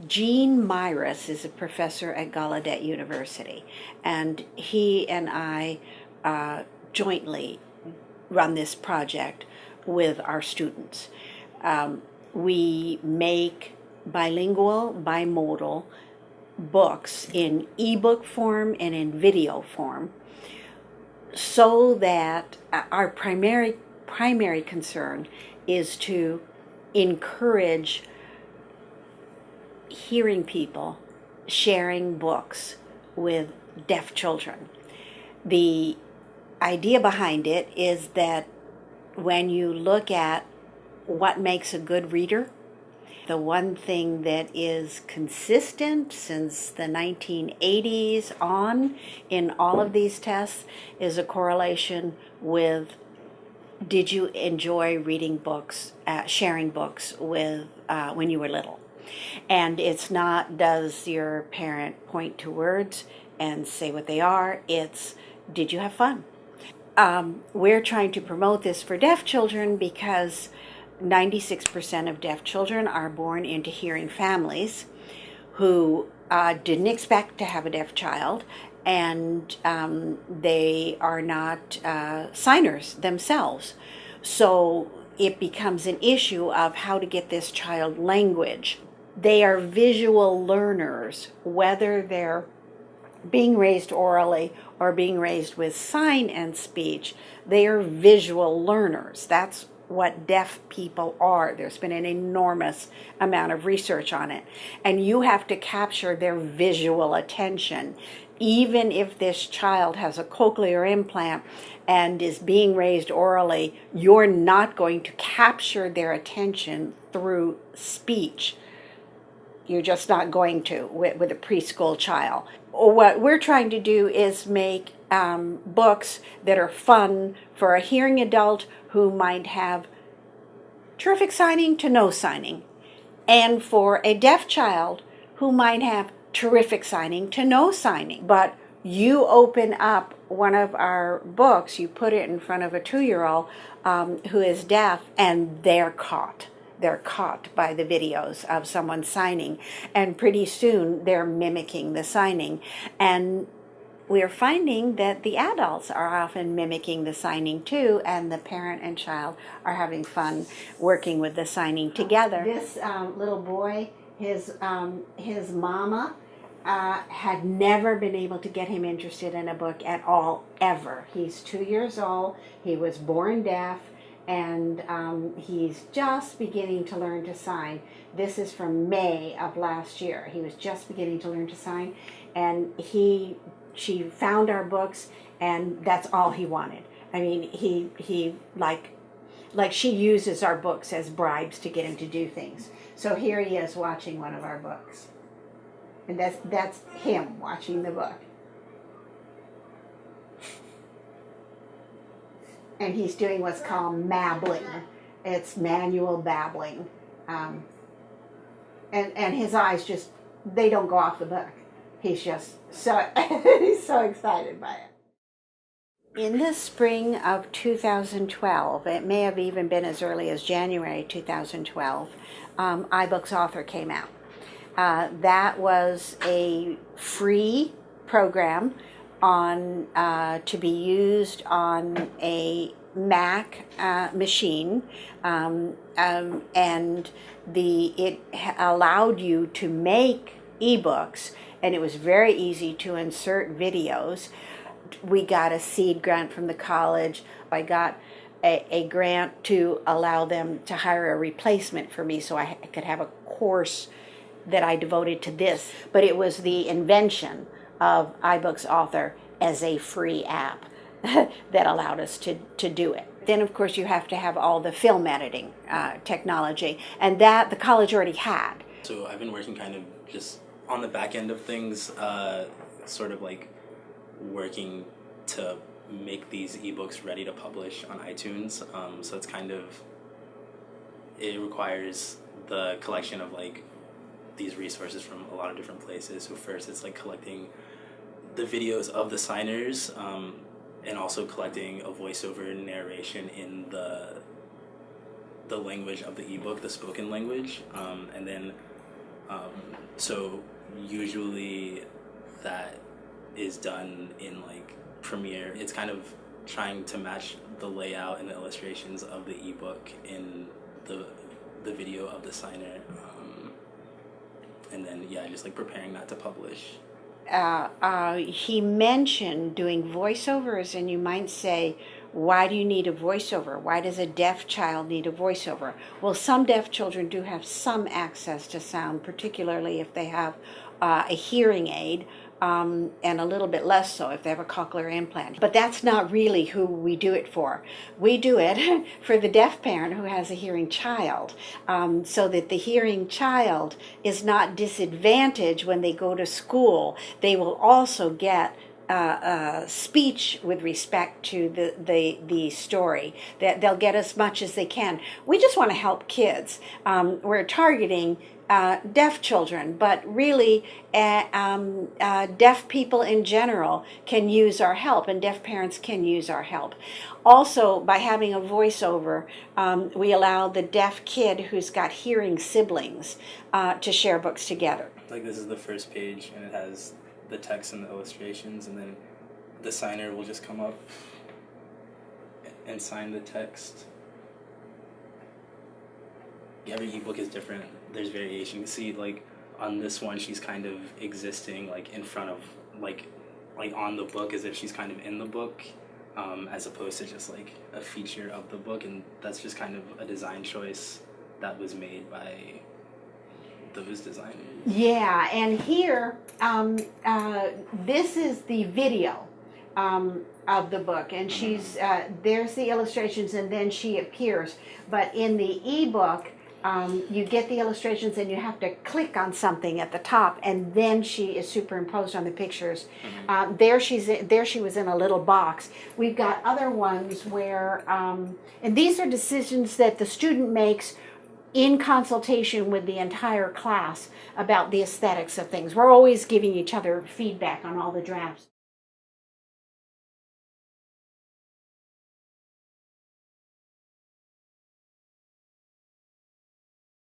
Gene Myris is a professor at Gallaudet University, and he and I jointly run this project with our students. We make bilingual, bimodal books in ebook form and in video form, so that our primary concern is to encourage hearing people sharing books with deaf children. The idea behind it is that when you look at what makes a good reader, the one thing that is consistent since the 1980s on in all of these tests is a correlation with, did you enjoy reading books, sharing books with when you were little? And it's not, does your parent point to words and say what they are? It's, did you have fun? We're trying to promote this for deaf children because 96% of deaf children are born into hearing families who didn't expect to have a deaf child, and they are not signers themselves. So it becomes an issue of how to get this child language. They are visual learners, whether they're being raised orally or being raised with sign and speech. They are visual learners. That's what deaf people are. There's been an enormous amount of research on it. And you have to capture their visual attention. Even if this child has a cochlear implant and is being raised orally, you're not going to capture their attention through speech. You're just not going to with a preschool child. What we're trying to do is make books that are fun for a hearing adult who might have terrific signing to no signing, and for a deaf child who might have terrific signing to no signing. But you open up one of our books, you put it in front of a 2-year-old who is deaf, and they're caught. They're caught by the videos of someone signing, and pretty soon they're mimicking the signing. And we're finding that the adults are often mimicking the signing too, and the parent and child are having fun working with the signing together. This little boy, his mama had never been able to get him interested in a book at all, ever. He's 2 years old, he was born deaf, and he's just beginning to learn to sign. This is from May of last year. He was just beginning to learn to sign, and she found our books, and that's all he wanted. I mean, he like she uses our books as bribes to get him to do things. So here he is watching one of our books, and that's him watching the book. And he's doing what's called mabbling. It's manual babbling. And his eyes just, they don't go off the book. He's just so, he's so excited by it. In the spring of 2012, it may have even been as early as January 2012, iBooks Author came out. That was a free program on to be used on a Mac machine, and it allowed you to make ebooks, and it was very easy to insert videos. We got a seed grant from the college. I got a grant to allow them to hire a replacement for me so I could have a course that I devoted to this. But it was the invention of iBooks Author as a free app that allowed us to do it. Then, of course, you have to have all the film editing technology, and that the college already had. So I've been working kind of just on the back end of things, sort of like working to make these ebooks ready to publish on iTunes. So it's kind of, it requires the collection of like these resources from a lot of different places. So first it's like collecting the videos of the signers, and also collecting a voiceover narration in the language of the ebook, the spoken language, and then So usually that is done in like Premiere. It's kind of trying to match the layout and the illustrations of the ebook in the video of the signer, and then just like preparing that to publish. He mentioned doing voiceovers, and you might say, why do you need a voiceover? Why does a deaf child need a voiceover? Well, some deaf children do have some access to sound, particularly if they have a hearing aid, and a little bit less so if they have a cochlear implant. But that's not really who we do it for. We do it for the deaf parent who has a hearing child, so that the hearing child is not disadvantaged when they go to school. They will also get speech with respect to the story. That they'll get as much as they can. We just want to help kids. We're targeting deaf children, but really deaf people in general can use our help, and deaf parents can use our help. Also, by having a voiceover, we allow the deaf kid who's got hearing siblings to share books together. Like, this is the first page, and it has the text and the illustrations, and then the signer will just come up and sign the text. Every ebook is different. There's variation. You can see, like, on this one, she's kind of existing, like, in front of, like on the book, as if she's kind of in the book, as opposed to just, like, a feature of the book, and that's just kind of a design choice that was made by those designers. Yeah, and here, this is the video of the book, and she's there's the illustrations, and then she appears. But in the ebook, you get the illustrations, and you have to click on something at the top, and then she is superimposed on the pictures. There she was in a little box. We've got other ones where, and these are decisions that the student makes in consultation with the entire class about the aesthetics of things. We're always giving each other feedback on all the drafts.